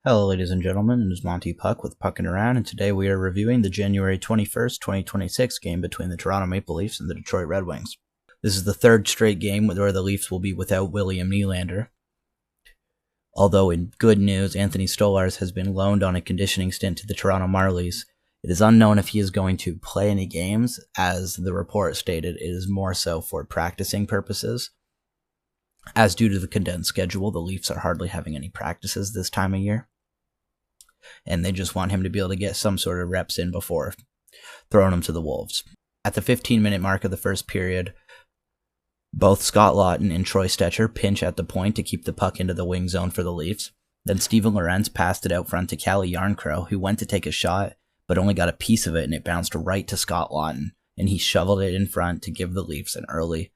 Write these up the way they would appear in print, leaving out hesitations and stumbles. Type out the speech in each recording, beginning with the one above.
Hello ladies and gentlemen, it is Monty Puck with Puckin' Around, and today we are reviewing the January 21st, 2026 game between the Toronto Maple Leafs and the Detroit Red Wings. This is the third straight game where the Leafs will be without William Nylander. Although in good news, Anthony Stolarz has been loaned on a conditioning stint to the Toronto Marlies. It is unknown if he is going to play any games, as the report stated it is more so for practicing purposes. As due to the condensed schedule, the Leafs are hardly having any practices this time of year, and they just want him to be able to get some sort of reps in before throwing him to the Wolves. At the 15-minute mark of the first period, both Scott Laughton and Troy Stecher pinch at the point to keep the puck into the wing zone for the Leafs. Then Steven Lorentz passed it out front to Calle Jarnkrok, who went to take a shot, but only got a piece of it, and it bounced right to Scott Laughton, and he shoveled it in front to give the Leafs an early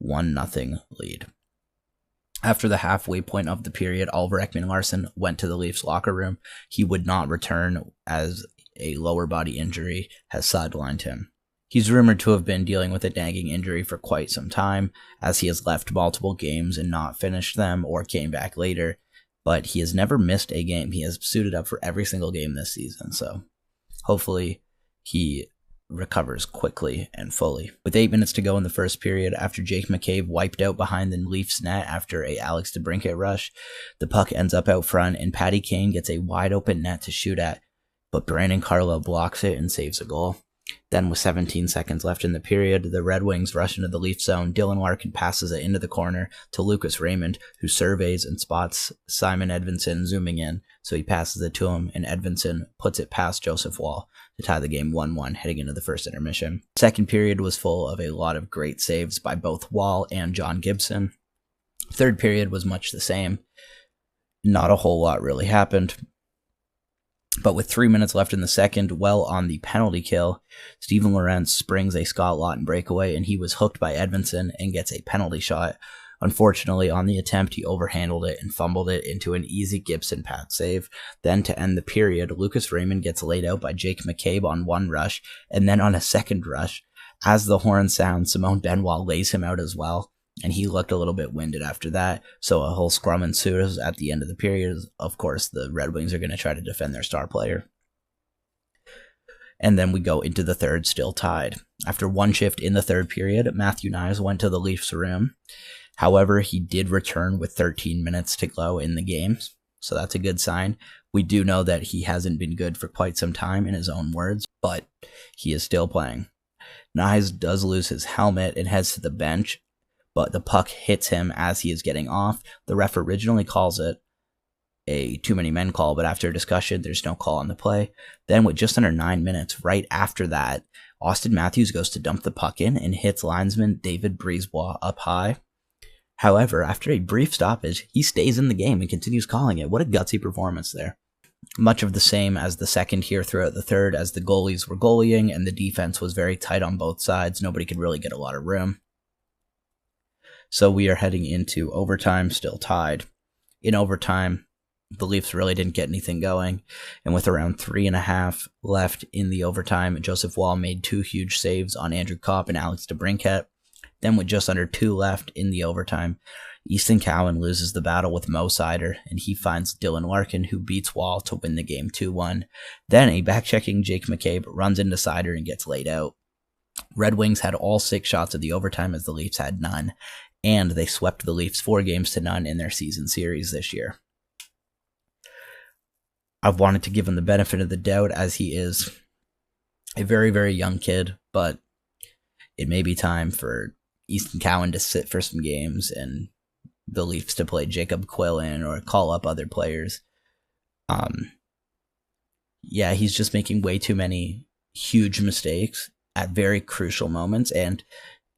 1-0 lead. After the halfway point of the period, Oliver Ekman-Larsson went to the Leafs locker room. He would not return as a lower body injury has sidelined him. He's rumored to have been dealing with a nagging injury for quite some time, as he has left multiple games and not finished them or came back later, but he has never missed a game. He has suited up for every single game this season, so hopefully he recovers quickly and fully. With 8 minutes to go in the first period, after Jake McCabe wiped out behind the Leafs net after a Alex DeBrincat rush, the puck ends up out front and Patty Kane gets a wide open net to shoot at, but Brandon Carlo blocks it and saves a goal. Then with 17 seconds left in the period, the Red Wings rush into the Leaf zone. Dylan Larkin passes it into the corner to Lucas Raymond, who surveys and spots Simon Edvinsson zooming in, so he passes it to him, and Edvinsson puts it past Joseph Woll to tie the game 1-1 heading into the first intermission. Second period was full of a lot of great saves by both Woll and John Gibson. Third period was much the same. Not a whole lot really happened. But with 3 minutes left in the second, well on the penalty kill, Steven Lorentz springs a Scott Laughton breakaway, and he was hooked by Edvinsson and gets a penalty shot. Unfortunately, on the attempt, he overhandled it and fumbled it into an easy Gibson pad save. Then, to end the period, Lucas Raymond gets laid out by Jake McCabe on one rush, and then on a second rush, as the horn sounds, Simone Benoit lays him out as well, and he looked a little bit winded after that, so a whole scrum ensues at the end of the period. Of course, the Red Wings are going to try to defend their star player. And then we go into the third, still tied. After one shift in the third period, Matthew Knies went to the Leafs room. However, he did return with 13 minutes to go in the game, so that's a good sign. We do know that he hasn't been good for quite some time, in his own words, but he is still playing. Knies does lose his helmet and heads to the bench, but the puck hits him as he is getting off. The ref originally calls it a too many men call, but after a discussion, there's no call on the play. Then with just under 9 minutes, right after that, Austin Matthews goes to dump the puck in and hits linesman David Brisebois up high. However, after a brief stoppage, he stays in the game and continues calling it. What a gutsy performance there. Much of the same as the second here throughout the third, as the goalies were goalieing and the defense was very tight on both sides. Nobody could really get a lot of room. So we are heading into overtime, still tied. In overtime, the Leafs really didn't get anything going, and with around 3.5 left in the overtime, Joseph Woll made 2 huge saves on Andrew Kopp and Alex DeBrincat. Then with just under 2 left in the overtime, Easton Cowan loses the battle with Mo Seider, and he finds Dylan Larkin, who beats Woll to win the game 2-1. Then a back-checking Jake McCabe runs into Seider and gets laid out. Red Wings had all 6 shots of the overtime, as the Leafs had none, and they swept the Leafs 4-0 in their season series this year. I've wanted to give him the benefit of the doubt, as he is a very, very young kid, but it may be time for Easton Cowan to sit for some games and the Leafs to play Jacob Quillen or call up other players. Yeah, he's just making way too many huge mistakes at very crucial moments, and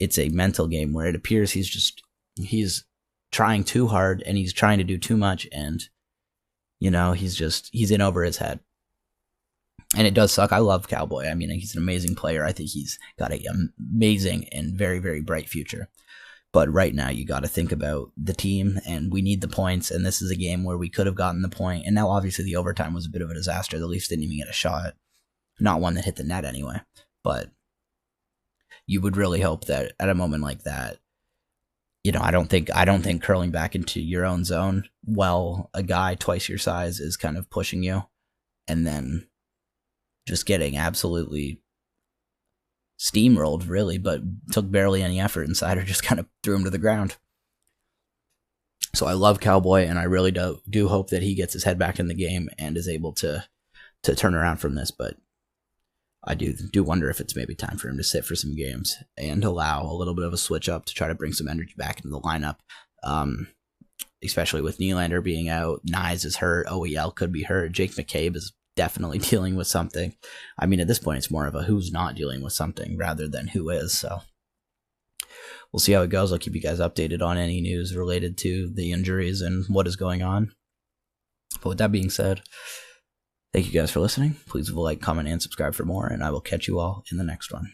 it's a mental game where it appears he's trying too hard and he's trying to do too much, and he's in over his head. And it does suck. I love Cowboy. I mean, he's an amazing player. I think he's got an amazing and very, very bright future. But right now, you got to think about the team, and we need the points, and this is a game where we could have gotten the point. And now, obviously, the overtime was a bit of a disaster. The Leafs didn't even get a shot. Not one that hit the net anyway. But you would really hope that at a moment like that, I don't think curling back into your own zone while a guy twice your size is kind of pushing you, and then just getting absolutely steamrolled, really, but took barely any effort inside, or just kind of threw him to the ground. So I love Cowboy, and I really do hope that he gets his head back in the game and is able to turn around from this. But I do wonder if it's maybe time for him to sit for some games and allow a little bit of a switch up to try to bring some energy back into the lineup, especially with Nylander being out. Nyes is hurt. OEL could be hurt. Jake McCabe is definitely dealing with something. I mean, at this point, it's more of a who's not dealing with something rather than who is. So we'll see how it goes. I'll keep you guys updated on any news related to the injuries and what is going on. But with that being said, thank you guys for listening. Please leave a like, comment, and subscribe for more, and I will catch you all in the next one.